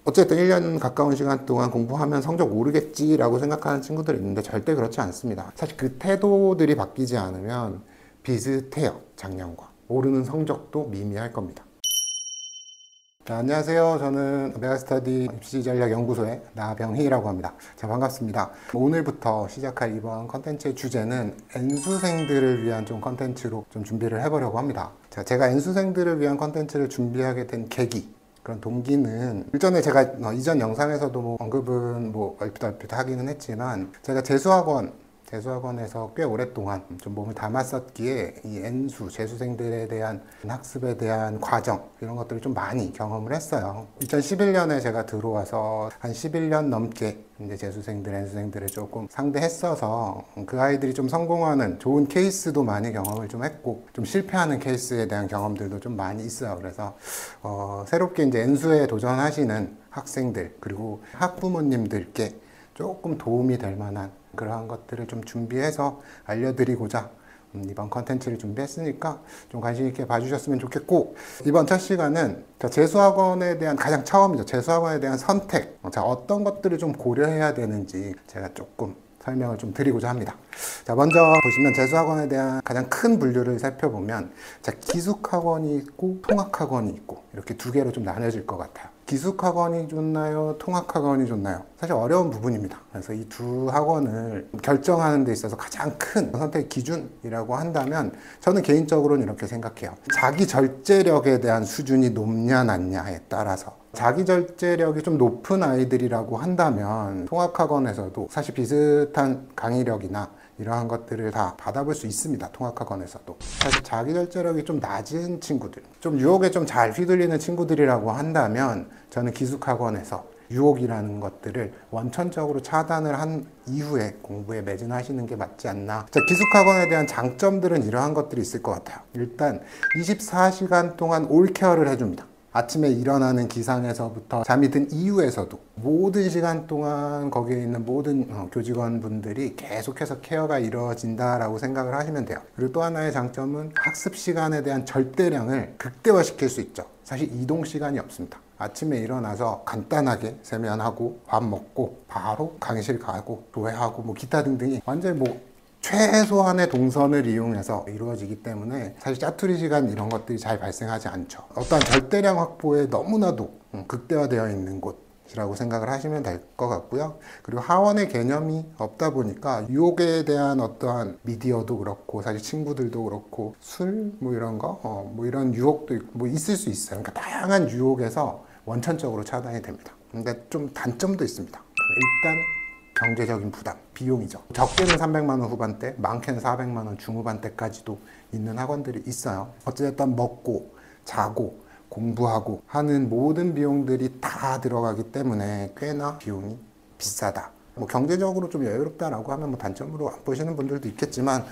어쨌든 1년 가까운 시간 동안 공부하면 성적 오르겠지라고 생각하는 친구들이 있는데 절대 그렇지 않습니다. 사실 그 태도들이 바뀌지 않으면 비슷해요. 작년과. 오르는 성적도 미미할 겁니다. 자, 안녕하세요. 저는 메가스터디 입시전략연구소의 나병희라고 합니다. 자, 반갑습니다. 오늘부터 시작할 이번 컨텐츠의 주제는 N수생들을 위한 좀 컨텐츠로 좀 준비를 해보려고 합니다. 자, 제가 N수생들을 위한 컨텐츠를 준비하게 된 계기, 그런 동기는 일전에 제가 이전 영상에서도 언급은 얼핏 하기는 했지만, 제가 재수학원에서 꽤 오랫동안 좀 몸을 담았었기에 이 N수, 재수생들에 대한 학습에 대한 과정 이런 것들을 좀 많이 경험을 했어요. 2011년에 제가 들어와서 한 11년 넘게 이제 재수생들, N수생들을 조금 상대했어서 그 아이들이 좀 성공하는 좋은 케이스도 많이 경험을 좀 했고, 좀 실패하는 케이스에 대한 경험들도 좀 많이 있어요. 그래서 새롭게 이제 N수에 도전하시는 학생들 그리고 학부모님들께 조금 도움이 될 만한 그러한 것들을 좀 준비해서 알려드리고자 이번 컨텐츠를 준비했으니까 좀 관심 있게 봐주셨으면 좋겠고, 이번 첫 시간은 재수학원에 대한 가장 처음이죠. 재수학원에 대한 선택, 어떤 것들을 좀 고려해야 되는지 제가 조금 설명을 좀 드리고자 합니다. 자, 먼저 보시면 재수학원에 대한 가장 큰 분류를 살펴보면, 기숙학원이 있고 통학학원이 있고 이렇게 두 개로 좀 나눠질 것 같아요. 기숙학원이 좋나요? 통학학원이 좋나요? 사실 어려운 부분입니다. 그래서 이 두 학원을 결정하는 데 있어서 가장 큰 선택 기준이라고 한다면, 저는 개인적으로는 이렇게 생각해요. 자기 절제력에 대한 수준이 높냐 낮냐에 따라서, 자기 절제력이 좀 높은 아이들이라고 한다면 통학학원에서도 사실 비슷한 강의력이나 이러한 것들을 다 받아볼 수 있습니다. 통학학원에서도. 사실 자기 절제력이 좀 낮은 친구들, 좀 유혹에 좀 잘 휘둘리는 친구들이라고 한다면, 저는 기숙학원에서 유혹이라는 것들을 원천적으로 차단을 한 이후에 공부에 매진하시는 게 맞지 않나. 자, 기숙학원에 대한 장점들은 이러한 것들이 있을 것 같아요. 일단 24시간 동안 올케어를 해줍니다. 아침에 일어나는 기상에서부터 잠이 든 이후에서도 모든 시간 동안 거기에 있는 모든 교직원분들이 계속해서 케어가 이루어진다라고 생각을 하시면 돼요. 그리고 또 하나의 장점은 학습 시간에 대한 절대량을 극대화시킬 수 있죠. 사실 이동 시간이 없습니다. 아침에 일어나서 간단하게 세면하고 밥 먹고 바로 강의실 가고 조회하고 기타 등등이 완전히 최소한의 동선을 이용해서 이루어지기 때문에 사실 짜투리 시간 이런 것들이 잘 발생하지 않죠. 어떠한 절대량 확보에 너무나도 극대화되어 있는 곳이라고 생각을 하시면 될 것 같고요. 그리고 하원의 개념이 없다 보니까 유혹에 대한 어떠한 미디어도 그렇고, 사실 친구들도 그렇고, 술 이런 거 이런 유혹도 있을 수 있어요. 그러니까 다양한 유혹에서 원천적으로 차단이 됩니다. 근데 좀 단점도 있습니다. 일단 경제적인 부담, 비용이죠. 적게는 300만 원 후반대, 많게는 400만 원 중후반대까지도 있는 학원들이 있어요. 어쨌든 먹고 자고 공부하고 하는 모든 비용들이 다 들어가기 때문에 꽤나 비용이 비싸다. 경제적으로 좀 여유롭다라고 하면 단점으로 안 보시는 분들도 있겠지만,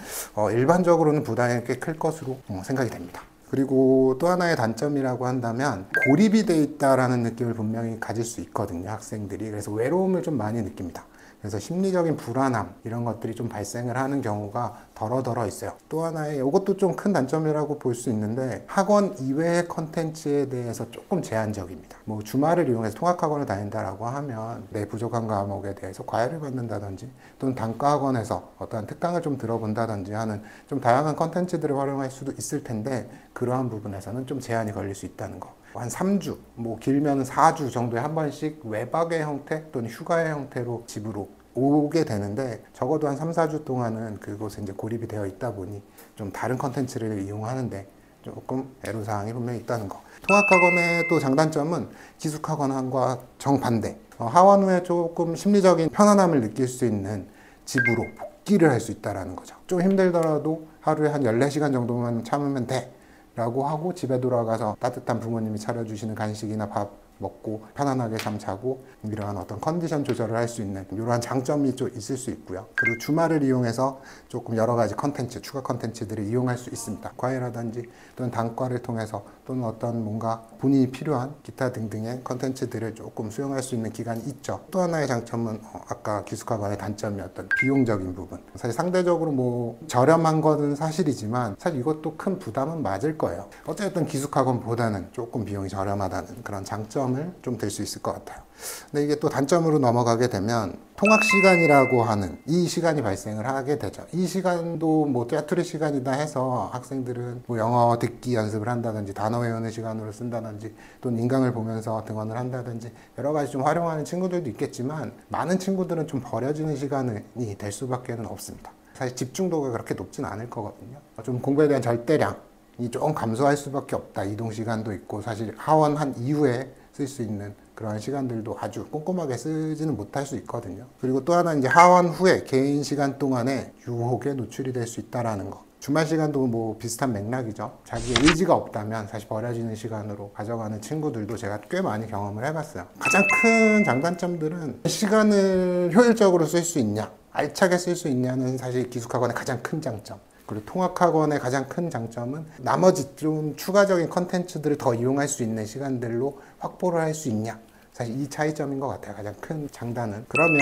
일반적으로는 부담이 꽤 클 것으로 생각이 됩니다. 그리고 또 하나의 단점이라고 한다면, 고립이 돼 있다라는 느낌을 분명히 가질 수 있거든요, 학생들이. 그래서 외로움을 좀 많이 느낍니다. 그래서 심리적인 불안함 이런 것들이 좀 발생을 하는 경우가 더러더러 있어요. 또 하나의, 이것도 좀 큰 단점이라고 볼 수 있는데, 학원 이외의 컨텐츠에 대해서 조금 제한적입니다. 주말을 이용해서 통학학원을 다닌다라고 하면 내 부족한 과목에 대해서 과외를 받는다든지, 또는 단과학원에서 어떠한 특강을 좀 들어본다든지 하는 좀 다양한 컨텐츠들을 활용할 수도 있을 텐데, 그러한 부분에서는 좀 제한이 걸릴 수 있다는 거. 한 3주, 길면 4주 정도에 한 번씩 외박의 형태 또는 휴가의 형태로 집으로 오게 되는데, 적어도 한 3, 4주 동안은 그곳에 이제 고립이 되어 있다 보니 좀 다른 컨텐츠를 이용하는데 조금 애로사항이 분명히 있다는 거. 통학학원의 또 장단점은 기숙학원과 정반대, 하원 후에 조금 심리적인 편안함을 느낄 수 있는 집으로 복귀를 할 수 있다는 거죠. 좀 힘들더라도 하루에 한 14시간 정도만 참으면 돼 라고 하고 집에 돌아가서 따뜻한 부모님이 차려주시는 간식이나 밥 먹고 편안하게 잠 자고, 이러한 어떤 컨디션 조절을 할 수 있는 이러한 장점이 좀 있을 수 있고요. 그리고 주말을 이용해서 조금 여러 가지 컨텐츠, 추가 컨텐츠들을 이용할 수 있습니다. 과외라든지 또는 단과를 통해서, 또는 어떤 뭔가 본인이 필요한 기타 등등의 컨텐츠들을 조금 수용할 수 있는 기간이 있죠. 또 하나의 장점은 아까 기숙학원의 단점이었던 비용적인 부분. 사실 상대적으로 저렴한 거는 사실이지만, 사실 이것도 큰 부담은 맞을 거예요. 어쨌든 기숙학원보다는 조금 비용이 저렴하다는 그런 장점 장점을 좀 들 수 있을 것 같아요. 근데 이게 또 단점으로 넘어가게 되면 통학 시간이라고 하는 이 시간이 발생을 하게 되죠. 이 시간도 뭐 짜투리 시간이다 해서 학생들은 뭐 영어 듣기 연습을 한다든지 단어 외우는 시간으로 쓴다든지 또는 인강을 보면서 등원을 한다든지 여러 가지 좀 활용하는 친구들도 있겠지만 많은 친구들은 좀 버려지는 시간이 될 수밖에 없습니다. 사실 집중도가 그렇게 높진 않을 거거든요. 좀 공부에 대한 절대량이 조금 감소할 수밖에 없다. 이동 시간도 있고 사실 하원한 이후에 쓸 수 있는 그런 시간들도 아주 꼼꼼하게 쓰지는 못할 수 있거든요. 그리고 또 하나 이제 하원 후에 개인 시간 동안에 유혹에 노출이 될 수 있다라는 거. 주말 시간도 뭐 비슷한 맥락이죠. 자기의 의지가 없다면 사실 버려지는 시간으로 가져가는 친구들도 제가 꽤 많이 경험을 해봤어요. 가장 큰 장단점들은 시간을 효율적으로 쓸 수 있냐, 알차게 쓸 수 있냐는 사실 기숙학원의 가장 큰 장점. 그리고 통학학원의 가장 큰 장점은 나머지 좀 추가적인 컨텐츠들을 더 이용할 수 있는 시간들로 확보를 할 수 있냐. 사실 이 차이점인 것 같아요. 가장 큰 장단은. 그러면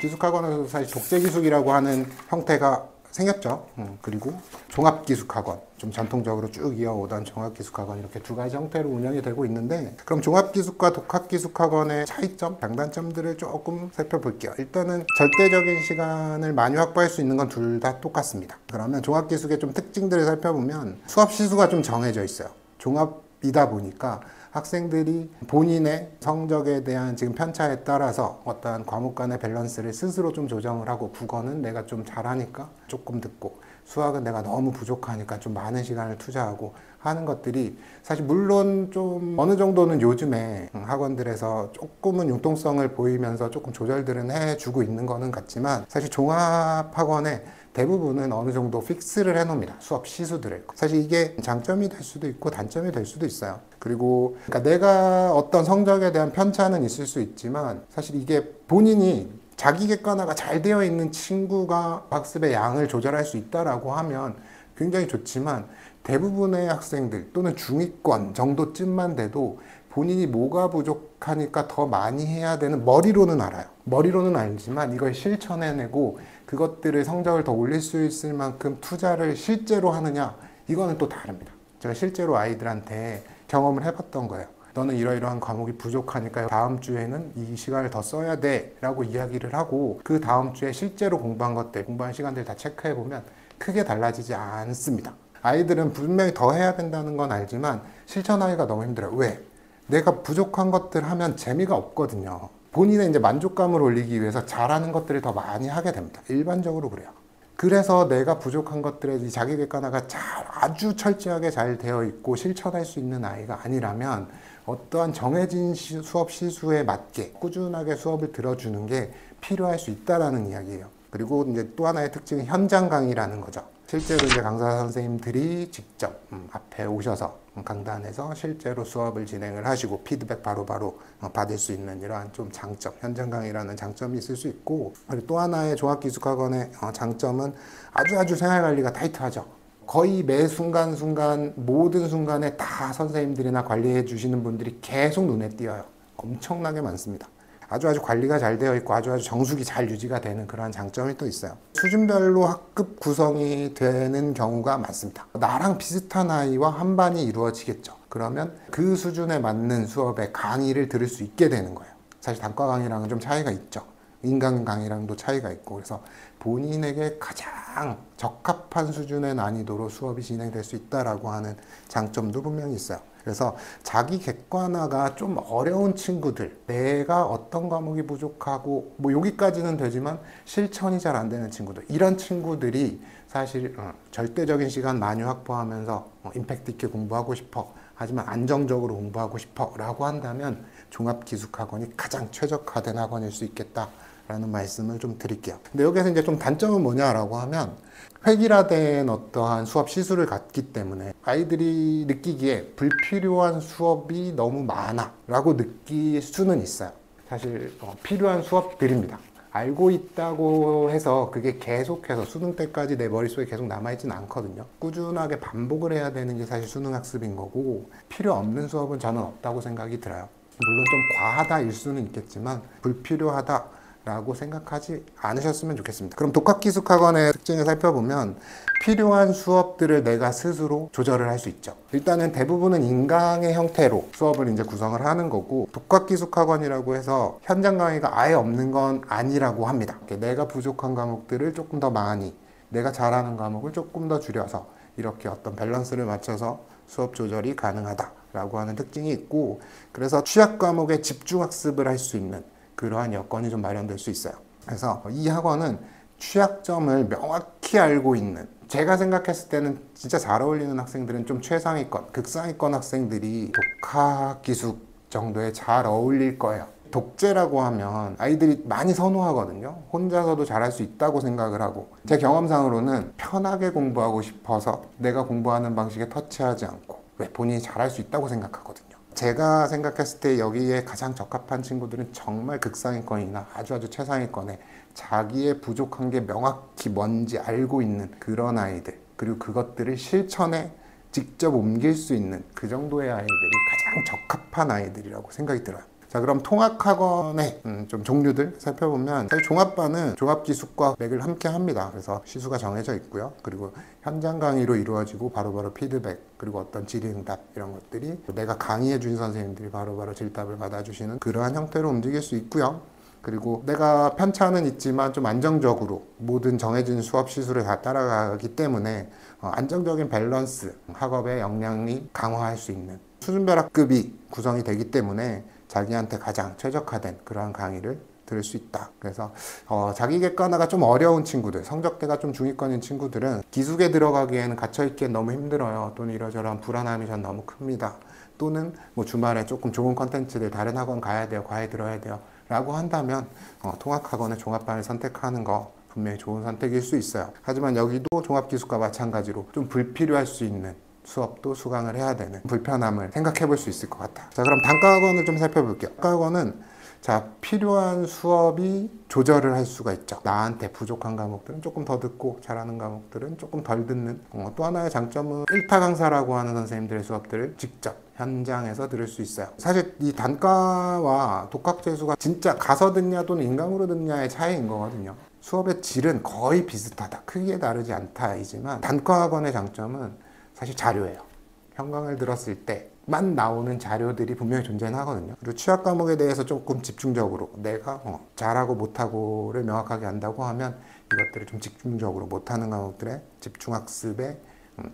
기숙학원에서 사실 독재기숙이라고 하는 형태가 생겼죠. 그리고 종합기숙학원, 좀 전통적으로 쭉 이어오던 종합기숙학원, 이렇게 두 가지 형태로 운영이 되고 있는데, 그럼 종합기숙과 독학기숙학원의 차이점, 장단점들을 조금 살펴볼게요. 일단은 절대적인 시간을 많이 확보할 수 있는 건 둘 다 똑같습니다. 그러면 종합기숙의 좀 특징들을 살펴보면 수업 시수가 좀 정해져 있어요. 종합이다 보니까 학생들이 본인의 성적에 대한 지금 편차에 따라서 어떠한 과목 간의 밸런스를 스스로 좀 조정을 하고, 국어는 내가 좀 잘하니까 조금 듣고 수학은 내가 너무 부족하니까 좀 많은 시간을 투자하고 하는 것들이 사실 물론 좀 어느 정도는 요즘에 학원들에서 조금은 융통성을 보이면서 조금 조절들은 해주고 있는 거는 같지만, 사실 종합학원에 대부분은 어느 정도 픽스를 해놓습니다. 수업 시수들을. 사실 이게 장점이 될 수도 있고 단점이 될 수도 있어요. 그리고 그러니까 내가 어떤 성적에 대한 편차는 있을 수 있지만, 사실 이게 본인이 자기 객관화가 잘 되어 있는 친구가 학습의 양을 조절할 수 있다라고 하면 굉장히 좋지만, 대부분의 학생들 또는 중위권 정도쯤만 돼도 본인이 뭐가 부족하니까 더 많이 해야 되는, 머리로는 알아요. 머리로는 알지만 이걸 실천해내고 그것들을 성적을 더 올릴 수 있을 만큼 투자를 실제로 하느냐, 이거는 또 다릅니다. 제가 실제로 아이들한테 경험을 해봤던 거예요. 너는 이러이러한 과목이 부족하니까 다음 주에는 이 시간을 더 써야 돼 라고 이야기를 하고, 그 다음 주에 실제로 공부한 것들, 공부한 시간들 다 체크해보면 크게 달라지지 않습니다. 아이들은 분명히 더 해야 된다는 건 알지만 실천하기가 너무 힘들어요. 왜? 내가 부족한 것들 하면 재미가 없거든요. 본인의 이제 만족감을 올리기 위해서 잘하는 것들을 더 많이 하게 됩니다. 일반적으로 그래요. 그래서 내가 부족한 것들에 자기 객관화가 아주 철저하게 잘 되어 있고 실천할 수 있는 아이가 아니라면 어떠한 정해진 수업 시수에 맞게 꾸준하게 수업을 들어주는 게 필요할 수 있다라는 이야기예요. 그리고 이제 또 하나의 특징은 현장 강의라는 거죠. 실제로 이제 강사 선생님들이 직접 앞에 오셔서 강단에서 실제로 수업을 진행을 하시고 피드백 바로바로 받을 수 있는 이러한 좀 장점, 현장 강의라는 장점이 있을 수 있고, 그리고 또 하나의 종합기숙학원의 장점은 아주 생활관리가 타이트하죠. 거의 매 순간순간 모든 순간에 다 선생님들이나 관리해 주시는 분들이 계속 눈에 띄어요. 엄청나게 많습니다. 아주 관리가 잘 되어 있고 아주 정숙이 잘 유지가 되는 그러한 장점이 또 있어요. 수준별로 학급 구성이 되는 경우가 많습니다. 나랑 비슷한 아이와 한 반이 이루어지겠죠. 그러면 그 수준에 맞는 수업의 강의를 들을 수 있게 되는 거예요. 사실 단과 강의랑은 좀 차이가 있죠. 인강 강의랑도 차이가 있고, 그래서 본인에게 가장 적합한 수준의 난이도로 수업이 진행될 수 있다라고 하는 장점도 분명히 있어요. 그래서 자기 객관화가 좀 어려운 친구들, 내가 어떤 과목이 부족하고 뭐 여기까지는 되지만 실천이 잘 안 되는 친구들, 이런 친구들이 사실 절대적인 시간 많이 확보하면서 임팩트 있게 공부하고 싶어, 하지만 안정적으로 공부하고 싶어 라고 한다면 종합기숙학원이 가장 최적화된 학원일 수 있겠다라는 말씀을 좀 드릴게요. 근데 여기서 이제 좀 단점은 뭐냐라고 하면, 획일화된 어떠한 수업 시수를 갖기 때문에 아이들이 느끼기에 불필요한 수업이 너무 많아 라고 느낄 수는 있어요. 사실 필요한 수업들입니다. 알고 있다고 해서 그게 계속해서 수능 때까지 내 머릿속에 계속 남아있지는 않거든요. 꾸준하게 반복을 해야 되는 게 사실 수능 학습인 거고, 필요 없는 수업은 저는 없다고 생각이 들어요. 물론 좀 과하다일 수는 있겠지만 불필요하다 라고 생각하지 않으셨으면 좋겠습니다. 그럼 독학기숙학원의 특징을 살펴보면 필요한 수업들을 내가 스스로 조절을 할 수 있죠. 일단은 대부분은 인강의 형태로 수업을 이제 구성을 하는 거고, 독학기숙학원이라고 해서 현장 강의가 아예 없는 건 아니라고 합니다. 내가 부족한 과목들을 조금 더 많이, 내가 잘하는 과목을 조금 더 줄여서 이렇게 어떤 밸런스를 맞춰서 수업 조절이 가능하다라고 하는 특징이 있고, 그래서 취약 과목에 집중 학습을 할 수 있는 그러한 여건이 좀 마련될 수 있어요. 그래서 이 학원은 취약점을 명확히 알고 있는, 제가 생각했을 때는 진짜 잘 어울리는 학생들은 좀 최상위권, 극상위권 학생들이 독학기숙 정도에 잘 어울릴 거예요. 독재라고 하면 아이들이 많이 선호하거든요. 혼자서도 잘할 수 있다고 생각을 하고, 제 경험상으로는 편하게 공부하고 싶어서 내가 공부하는 방식에 터치하지 않고 왜 본인이 잘할 수 있다고 생각하거든요. 제가 생각했을 때 여기에 가장 적합한 친구들은 정말 극상위권이나 아주 최상위권에 자기의 부족한 게 명확히 뭔지 알고 있는 그런 아이들, 그리고 그것들을 실천에 직접 옮길 수 있는 그 정도의 아이들이 가장 적합한 아이들이라고 생각이 들어요. 자, 그럼 통학학원의 좀 종류들 살펴보면, 사실 종합반은 종합기숙과 맥을 함께 합니다. 그래서 시수가 정해져 있고요. 그리고 현장 강의로 이루어지고 바로바로 피드백, 그리고 어떤 질의응답 이런 것들이 내가 강의해 주신 선생님들이 바로바로 질답을 받아주시는 그러한 형태로 움직일 수 있고요. 그리고 내가 편차는 있지만 좀 안정적으로 모든 정해진 수업 시수를 다 따라가기 때문에 안정적인 밸런스, 학업의 역량이 강화할 수 있는 수준별 학급이 구성이 되기 때문에 자기한테 가장 최적화된 그러한 강의를 들을 수 있다. 그래서 자기 객관화가 좀 어려운 친구들, 성적대가 좀 중위권인 친구들은 기숙에 들어가기에는 갇혀있기엔 너무 힘들어요. 또는 이러저러한 불안함이 전 너무 큽니다. 또는 뭐 주말에 조금 좋은 컨텐츠들 다른 학원 가야 돼요, 과외 들어야 돼요 라고 한다면 통학학원의 종합반을 선택하는 거 분명히 좋은 선택일 수 있어요. 하지만 여기도 종합기숙과 마찬가지로 좀 불필요할 수 있는 수업도 수강을 해야 되는 불편함을 생각해 볼 수 있을 것 같다. 자, 그럼 단과학원을 좀 살펴볼게요. 단과학원은 필요한 수업이 조절을 할 수가 있죠. 나한테 부족한 과목들은 조금 더 듣고 잘하는 과목들은 조금 덜 듣는. 또 하나의 장점은 일타 강사라고 하는 선생님들의 수업들을 직접 현장에서 들을 수 있어요. 사실 이 단과와 독학재수가 진짜 가서 듣냐 또는 인강으로 듣냐의 차이인 거거든요. 수업의 질은 거의 비슷하다, 크게 다르지 않다이지만, 단과학원의 장점은 사실 자료예요. 현강을 들었을 때만 나오는 자료들이 분명히 존재는 하거든요. 그리고 취약 과목에 대해서 조금 집중적으로 내가 잘하고 못하고를 명확하게 안다고 하면 이것들을 좀 집중적으로 못하는 과목들의 집중학습에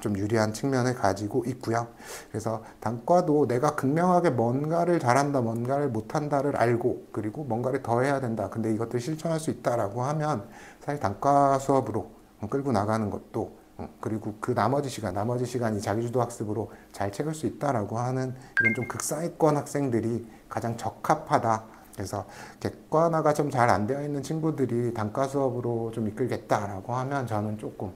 좀 유리한 측면을 가지고 있고요. 그래서 단과도 내가 극명하게 뭔가를 잘한다, 뭔가를 못한다를 알고, 그리고 뭔가를 더 해야 된다, 근데 이것들을 실천할 수 있다라고 하면 사실 단과 수업으로 끌고 나가는 것도, 그리고 그 나머지 시간이 자기주도 학습으로 잘 채울 수 있다라고 하는 이런 좀 극상위권 학생들이 가장 적합하다. 그래서 객관화가 좀 잘 안 되어 있는 친구들이 단과 수업으로 좀 이끌겠다라고 하면 저는 조금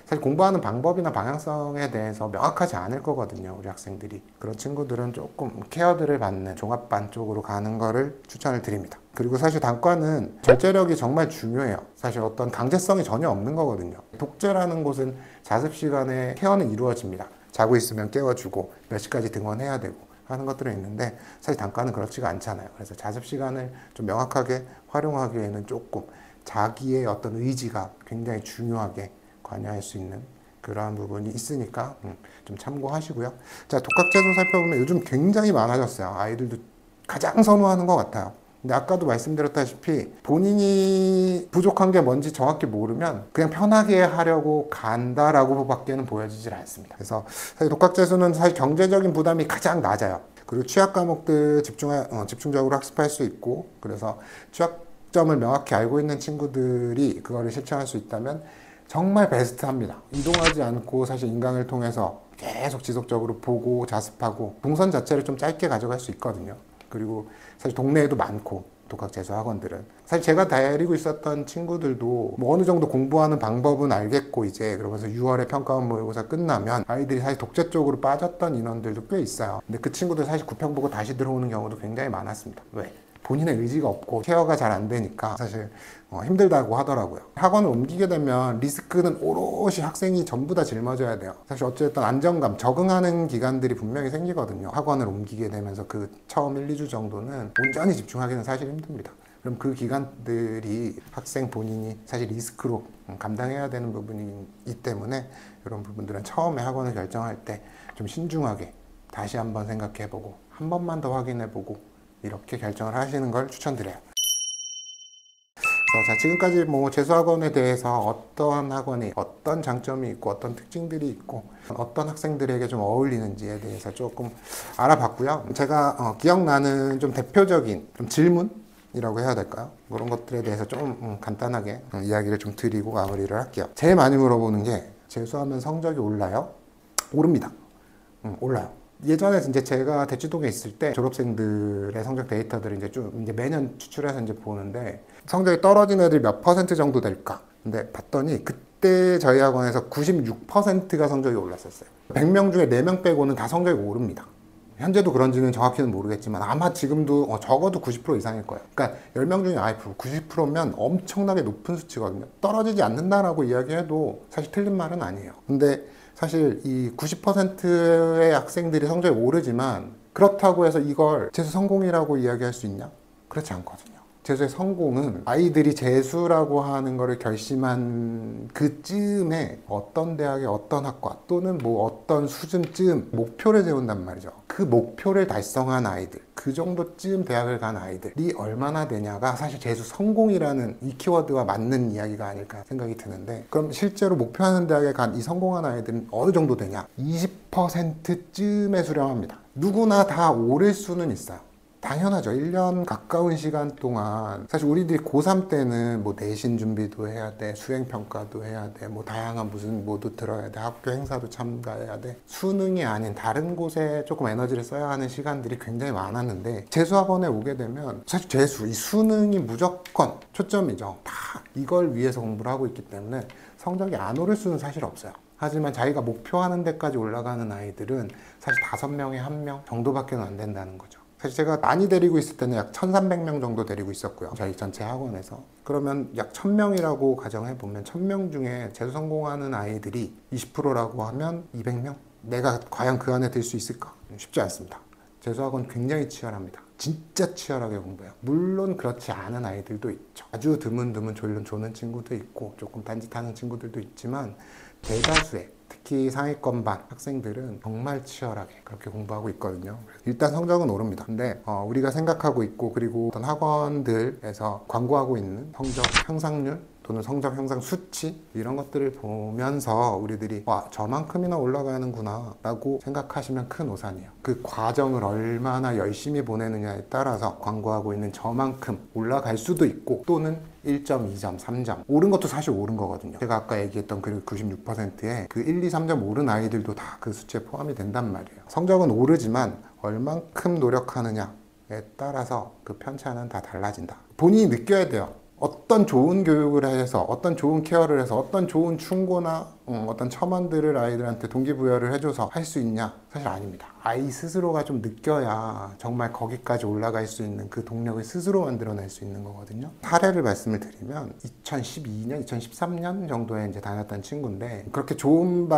사실 공부하는 방법이나 방향성에 대해서 명확하지 않을 거거든요, 우리 학생들이. 그런 친구들은 조금 케어들을 받는 종합반 쪽으로 가는 거를 추천을 드립니다. 그리고 사실 단과는 절제력이 정말 중요해요. 사실 어떤 강제성이 전혀 없는 거거든요. 독재라는 곳은 자습 시간에 케어는 이루어집니다. 자고 있으면 깨워주고 몇 시까지 등원해야 되고 하는 것들은 있는데, 사실 단과는 그렇지가 않잖아요. 그래서 자습 시간을 좀 명확하게 활용하기에는 조금 자기의 어떤 의지가 굉장히 중요하게 관여할 수 있는 그러한 부분이 있으니까 좀 참고하시고요. 자, 독학재수 살펴보면 요즘 굉장히 많아졌어요. 아이들도 가장 선호하는 것 같아요. 근데 아까도 말씀드렸다시피 본인이 부족한 게 뭔지 정확히 모르면 그냥 편하게 하려고 간다라고 밖에는 보여지질 않습니다. 그래서 사실 독학재수는 사실 경제적인 부담이 가장 낮아요. 그리고 취약 과목들 집중적으로 학습할 수 있고, 그래서 취약점을 명확히 알고 있는 친구들이 그거를 실천할 수 있다면 정말 베스트합니다. 이동하지 않고 사실 인강을 통해서 계속 지속적으로 보고 자습하고 동선 자체를 좀 짧게 가져갈 수 있거든요. 그리고 사실 동네에도 많고 독학재수 학원들은 사실 제가 데리고 있었던 친구들도 뭐 어느 정도 공부하는 방법은 알겠고, 이제 그러면서 6월에 평가원 모의고사 끝나면 아이들이 사실 독재 쪽으로 빠졌던 인원들도 꽤 있어요. 근데 그 친구들 사실 구평 보고 다시 들어오는 경우도 굉장히 많았습니다. 왜? 본인의 의지가 없고 케어가 잘 안 되니까 사실 힘들다고 하더라고요. 학원을 옮기게 되면 리스크는 오롯이 학생이 전부 다 짊어져야 돼요. 사실 어쨌든 안정감, 적응하는 기간들이 분명히 생기거든요. 학원을 옮기게 되면서 그 처음 1, 2주 정도는 온전히 집중하기는 사실 힘듭니다. 그럼 그 기간들이 학생 본인이 사실 리스크로 감당해야 되는 부분이기 때문에 이런 부분들은 처음에 학원을 결정할 때 좀 신중하게 다시 한번 생각해보고 한 번만 더 확인해보고 이렇게 결정을 하시는 걸 추천드려요. 자, 지금까지 뭐 재수학원에 대해서 어떤 학원이 어떤 장점이 있고 어떤 특징들이 있고 어떤 학생들에게 좀 어울리는지에 대해서 조금 알아봤고요. 제가 기억나는 좀 대표적인 좀 질문이라고 해야 될까요? 그런 것들에 대해서 좀 간단하게 이야기를 좀 드리고 마무리를 할게요. 제일 많이 물어보는 게 재수하면 성적이 올라요? 오릅니다. 올라요. 예전에 이제 제가 대치동에 있을 때 졸업생들의 성적 데이터들을 이제 매년 추출해서 이제 보는데 성적이 떨어진 애들 몇 퍼센트 정도 될까? 근데 봤더니 그때 저희 학원에서 96%가 성적이 올랐었어요. 100명 중에 4명 빼고는 다 성적이 오릅니다. 현재도 그런지는 정확히는 모르겠지만 아마 지금도 적어도 90% 이상일 거예요. 그러니까 10명 중에 90%면 엄청나게 높은 수치거든요. 떨어지지 않는다라고 이야기해도 사실 틀린 말은 아니에요. 근데 사실 이 90%의 학생들이 성적이 오르지만 그렇다고 해서 이걸 재수 성공이라고 이야기할 수 있냐? 그렇지 않거든요. 재수의 성공은 아이들이 재수라고 하는 거를 결심한 그쯤에 어떤 대학의 어떤 학과 또는 뭐 어떤 수준쯤 목표를 세운단 말이죠. 그 목표를 달성한 아이들, 그 정도쯤 대학을 간 아이들이 얼마나 되냐가 사실 재수 성공이라는 이 키워드와 맞는 이야기가 아닐까 생각이 드는데, 그럼 실제로 목표하는 대학에 간 이 성공한 아이들은 어느 정도 되냐? 20%쯤에 수렴합니다. 누구나 다 오를 수는 있어요. 당연하죠. 1년 가까운 시간 동안 사실 우리들이 고3 때는 뭐 내신 준비도 해야 돼, 수행평가도 해야 돼, 뭐 다양한 무슨 뭐도 들어야 돼, 학교 행사도 참가해야 돼, 수능이 아닌 다른 곳에 조금 에너지를 써야 하는 시간들이 굉장히 많았는데 재수학원에 오게 되면 사실 재수, 이 수능이 무조건 초점이죠. 다 이걸 위해서 공부를 하고 있기 때문에 성적이 안 오를 수는 사실 없어요. 하지만 자기가 목표하는 데까지 올라가는 아이들은 사실 5명에 1명 정도밖에 안 된다는 거죠. 사실 제가 많이 데리고 있을 때는 약 1,300명 정도 데리고 있었고요. 저희 전체 학원에서. 그러면 약 1,000명이라고 가정해보면 1,000명 중에 재수 성공하는 아이들이 20%라고 하면 200명? 내가 과연 그 안에 들 수 있을까? 쉽지 않습니다. 재수학원 굉장히 치열합니다. 진짜 치열하게 공부해요. 물론 그렇지 않은 아이들도 있죠. 아주 드문드문 조는 친구도 있고 조금 딴짓하는 친구들도 있지만 대다수의 특히 상위권반 학생들은 정말 치열하게 그렇게 공부하고 있거든요. 일단 성적은 오릅니다. 근데 우리가 생각하고 있고 그리고 어떤 학원들에서 광고하고 있는 성적 향상률 또는 성적 향상 수치 이런 것들을 보면서 우리들이 와, 저만큼이나 올라가는구나 라고 생각하시면 큰 오산이에요. 그 과정을 얼마나 열심히 보내느냐에 따라서 광고하고 있는 저만큼 올라갈 수도 있고 또는 1점, 2점, 3점 오른 것도 사실 오른 거거든요. 제가 아까 얘기했던 그 96%의 그 1, 2, 3점 오른 아이들도 다 그 수치에 포함이 된단 말이에요. 성적은 오르지만 얼만큼 노력하느냐에 따라서 그 편차는 다 달라진다. 본인이 느껴야 돼요. 어떤 좋은 교육을 해서 어떤 좋은 케어를 해서 어떤 좋은 충고나 어떤 첨언들을 아이들한테 동기부여를 해줘서 할 수 있냐? 사실 아닙니다. 아이 스스로가 좀 느껴야 정말 거기까지 올라갈 수 있는 그 동력을 스스로 만들어낼 수 있는 거거든요. 사례를 말씀을 드리면 2012년, 2013년 정도에 이제 다녔던 친구인데 그렇게 좋은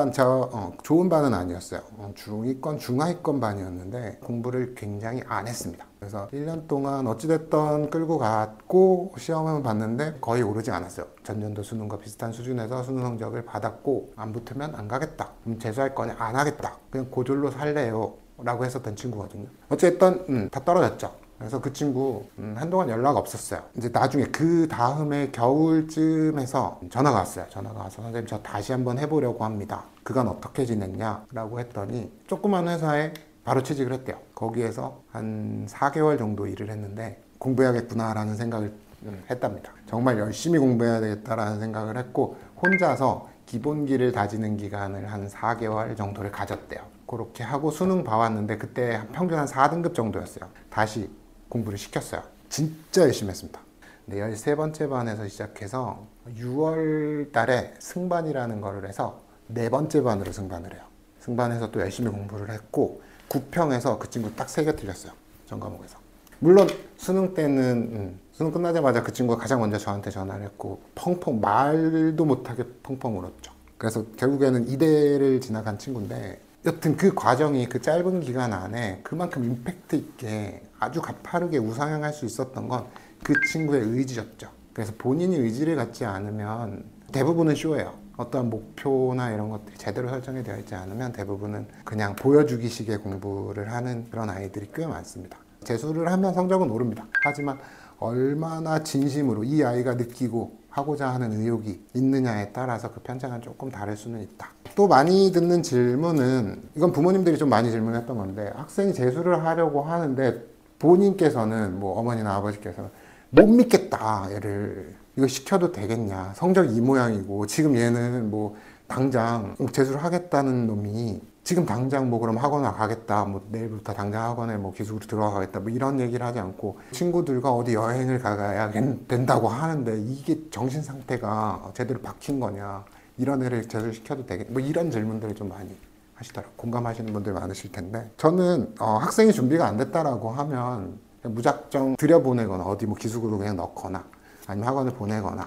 좋은 반은 아니었어요. 중위권, 중하위권 반이었는데 공부를 굉장히 안 했습니다. 그래서 1년 동안 어찌됐든 끌고 갔고 시험을 봤는데 거의 오르지 않았어요. 전년도 수능과 비슷한 수준에서 수능 성적을 받았고 안 붙으면 안 가겠다. 그럼 재수할 거냐? 안 하겠다. 그냥 고졸로 살래요. 라고 했었던 친구거든요. 어쨌든 다 떨어졌죠. 그래서 그 친구 한동안 연락 없었어요. 이제 나중에 그 다음에 겨울쯤에서 전화가 왔어요. 전화가 와서 선생님 저 다시 한번 해보려고 합니다. 그간 어떻게 지냈냐? 라고 했더니 조그만 회사에 바로 취직을 했대요. 거기에서 한 4개월 정도 일을 했는데 공부해야겠구나라는 생각을 했답니다. 정말 열심히 공부해야 되겠다라는 생각을 했고 혼자서 기본기를 다지는 기간을 한 4개월 정도를 가졌대요. 그렇게 하고 수능 봐왔는데 그때 평균 한 4등급 정도였어요. 다시 공부를 시켰어요. 진짜 열심히 했습니다. 근데 13번째 반에서 시작해서 6월 달에 승반이라는 거를 해서 4번째 반으로 승반을 해요. 승반해서 또 열심히 공부를 했고 9평에서 그 친구 딱 3개 틀렸어요. 전 과목에서. 물론 수능 때는 수능 끝나자마자 그 친구가 가장 먼저 저한테 전화를 했고 펑펑 말도 못하게 펑펑 울었죠. 그래서 결국에는 이대를 지나간 친구인데 여튼 그 과정이 그 짧은 기간 안에 그만큼 임팩트 있게 아주 가파르게 우상향할 수 있었던 건 그 친구의 의지였죠. 그래서 본인이 의지를 갖지 않으면 대부분은 쇼예요. 어떠한 목표나 이런 것들이 제대로 설정이 되어 있지 않으면 대부분은 그냥 보여주기식의 공부를 하는 그런 아이들이 꽤 많습니다. 재수를 하면 성적은 오릅니다. 하지만 얼마나 진심으로 이 아이가 느끼고 하고자 하는 의욕이 있느냐에 따라서 그 편차가 조금 다를 수는 있다. 또 많이 듣는 질문은, 이건 부모님들이 좀 많이 질문했던 건데, 학생이 재수를 하려고 하는데 본인께서는, 뭐 어머니나 아버지께서는 못 믿겠다, 얘를. 이거 시켜도 되겠냐, 성적이 이 모양이고 지금 얘는 뭐 당장 재수를 하겠다는 놈이 지금 당장 뭐 그럼 학원을 가겠다, 뭐 내일부터 당장 학원에 뭐 기숙으로 들어가겠다, 뭐 이런 얘기를 하지 않고 친구들과 어디 여행을 가야 된다고 하는데 이게 정신 상태가 제대로 박힌 거냐, 이런 애를 재수를 시켜도 되겠냐, 뭐 이런 질문들을 좀 많이 하시더라고요. 공감하시는 분들 많으실 텐데, 저는 학생이 준비가 안 됐다라고 하면 그냥 무작정 들여보내거나 어디 뭐 기숙으로 그냥 넣거나 아니면 학원을 보내거나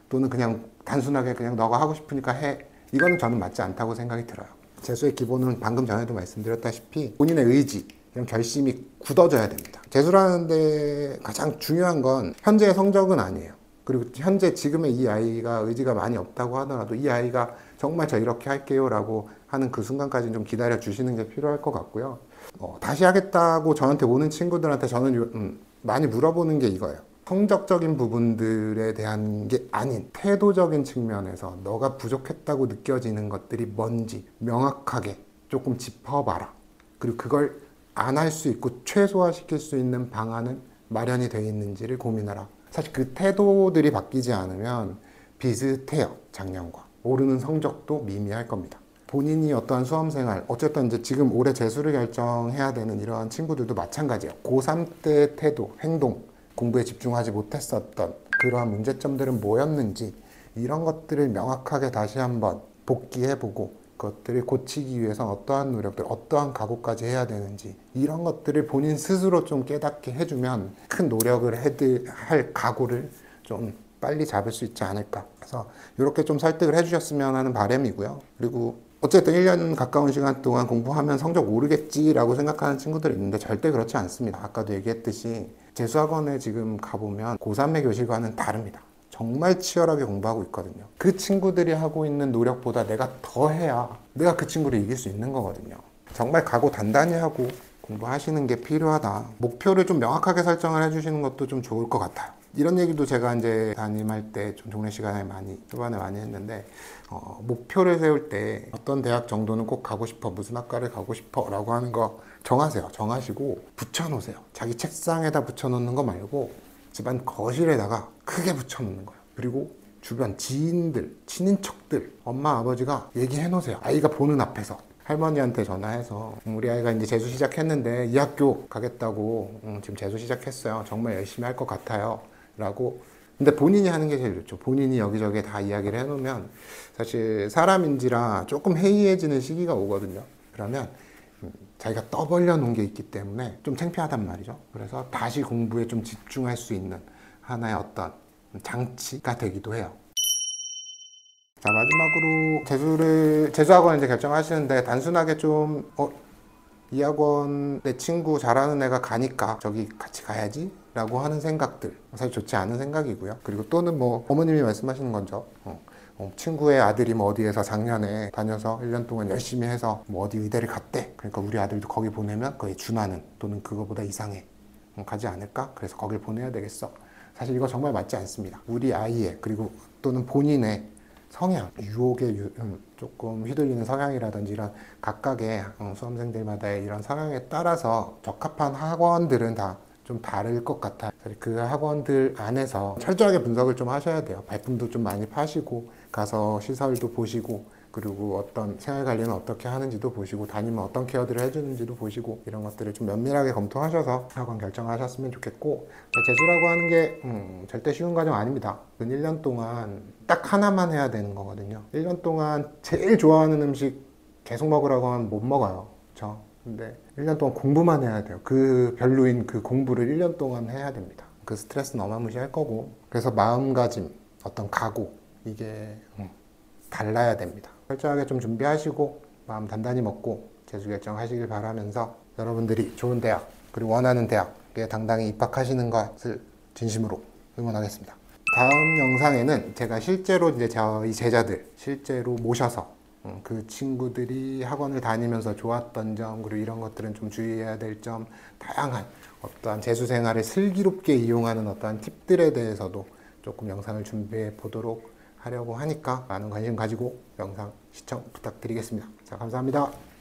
또는 그냥 단순하게 그냥 너가 하고 싶으니까 해, 이거는 저는 맞지 않다고 생각이 들어요. 재수의 기본은 방금 전에도 말씀드렸다시피 본인의 의지, 그냥 결심이 굳어져야 됩니다. 재수를 하는데 가장 중요한 건 현재의 성적은 아니에요. 그리고 현재 지금의 이 아이가 의지가 많이 없다고 하더라도 이 아이가 정말 저 이렇게 할게요 라고 하는 그 순간까지는 좀 기다려 주시는 게 필요할 것 같고요. 다시 하겠다고 저한테 오는 친구들한테 저는 많이 물어보는 게 이거예요. 성적적인 부분들에 대한 게 아닌 태도적인 측면에서 너가 부족했다고 느껴지는 것들이 뭔지 명확하게 조금 짚어봐라. 그리고 그걸 안 할 수 있고 최소화시킬 수 있는 방안은 마련이 되어 있는지를 고민하라. 사실 그 태도들이 바뀌지 않으면 비슷해요. 작년과. 오르는 성적도 미미할 겁니다. 본인이 어떠한 수험생활, 어쨌든 이제 지금 올해 재수를 결정해야 되는 이러한 친구들도 마찬가지예요. 고3 때 태도, 행동, 공부에 집중하지 못했었던 그러한 문제점들은 뭐였는지 이런 것들을 명확하게 다시 한번 복기해보고 그것들을 고치기 위해서 어떠한 노력들, 어떠한 각오까지 해야 되는지 이런 것들을 본인 스스로 좀 깨닫게 해주면 큰 노력을 할 각오를 좀 빨리 잡을 수 있지 않을까. 그래서 이렇게 좀 설득을 해주셨으면 하는 바람이고요. 그리고 어쨌든 1년 가까운 시간 동안 공부하면 성적 오르겠지라고 생각하는 친구들이 있는데 절대 그렇지 않습니다. 아까도 얘기했듯이 재수학원에 지금 가보면 고3의 교실과는 다릅니다. 정말 치열하게 공부하고 있거든요. 그 친구들이 하고 있는 노력보다 내가 더 해야 내가 그 친구를 이길 수 있는 거거든요. 정말 각오 단단히 하고 공부하시는 게 필요하다. 목표를 좀 명확하게 설정을 해주시는 것도 좀 좋을 것 같아요. 이런 얘기도 제가 이제 담임할 때 좀 종례 시간에 초반에 많이 했는데, 목표를 세울 때 어떤 대학 정도는 꼭 가고 싶어, 무슨 학과를 가고 싶어 라고 하는 거 정하세요. 정하시고 붙여놓으세요. 자기 책상에다 붙여놓는 거 말고 집안 거실에다가 크게 붙여놓는 거예요. 그리고 주변 지인들, 친인척들, 엄마, 아버지가 얘기해 놓으세요. 아이가 보는 앞에서. 할머니한테 전화해서 우리 아이가 이제 재수 시작했는데 이 학교 가겠다고 지금 재수 시작했어요. 정말 열심히 할 것 같아요. 라고. 근데 본인이 하는 게 제일 좋죠. 본인이 여기저기 다 이야기를 해놓으면 사실 사람인지라 조금 해이해지는 시기가 오거든요. 그러면 자기가 떠벌려 놓은 게 있기 때문에 좀 창피하단 말이죠. 그래서 다시 공부에 좀 집중할 수 있는 하나의 어떤 장치가 되기도 해요. 자, 마지막으로 재수학원 이제 결정하시는데 단순하게 좀 이 학원 내 친구 잘하는 애가 가니까 저기 같이 가야지 라고 하는 생각들, 사실 좋지 않은 생각이고요. 그리고 또는 뭐 어머님이 말씀하시는 건죠. 친구의 아들이 뭐 어디에서 작년에 다녀서 1년 동안 열심히 해서 뭐 어디 의대를 갔대. 그러니까 우리 아들도 거기 보내면 거의 준하는 또는 그거보다 이상의 가지 않을까? 그래서 거길 보내야 되겠어. 사실 이거 정말 맞지 않습니다. 우리 아이의, 그리고 또는 본인의 성향, 유혹에 조금 휘둘리는 성향이라든지 이런 각각의 수험생들마다의 이런 성향에 따라서 적합한 학원들은 다 좀 다를 것 같아요. 그 학원들 안에서 철저하게 분석을 좀 하셔야 돼요. 발품도 좀 많이 파시고 가서 시설도 보시고, 그리고 어떤 생활관리는 어떻게 하는지도 보시고, 담임은 어떤 케어들을 해주는지도 보시고, 이런 것들을 좀 면밀하게 검토하셔서 학원 결정하셨으면 좋겠고, 재수라고 하는 게 절대 쉬운 과정 아닙니다. 1년 동안 딱 하나만 해야 되는 거거든요. 1년 동안 제일 좋아하는 음식 계속 먹으라고 하면 못 먹어요. 그렇죠? 근데 1년 동안 공부만 해야 돼요. 그 별로인 그 공부를 1년 동안 해야 됩니다. 그 스트레스는 어마무시할 거고, 그래서 마음가짐, 어떤 각오, 이게 달라야 됩니다. 철저하게 좀 준비하시고 마음 단단히 먹고 재수 결정하시길 바라면서 여러분들이 좋은 대학 그리고 원하는 대학에 당당히 입학하시는 것을 진심으로 응원하겠습니다. 다음 영상에는 제가 실제로 이제 저희 제자들 실제로 모셔서 그 친구들이 학원을 다니면서 좋았던 점 그리고 이런 것들은 좀 주의해야 될 점 다양한 어떠한 재수 생활을 슬기롭게 이용하는 어떠한 팁들에 대해서도 조금 영상을 준비해 보도록 하려고 하니까 많은 관심 가지고 영상 시청 부탁드리겠습니다. 자, 감사합니다.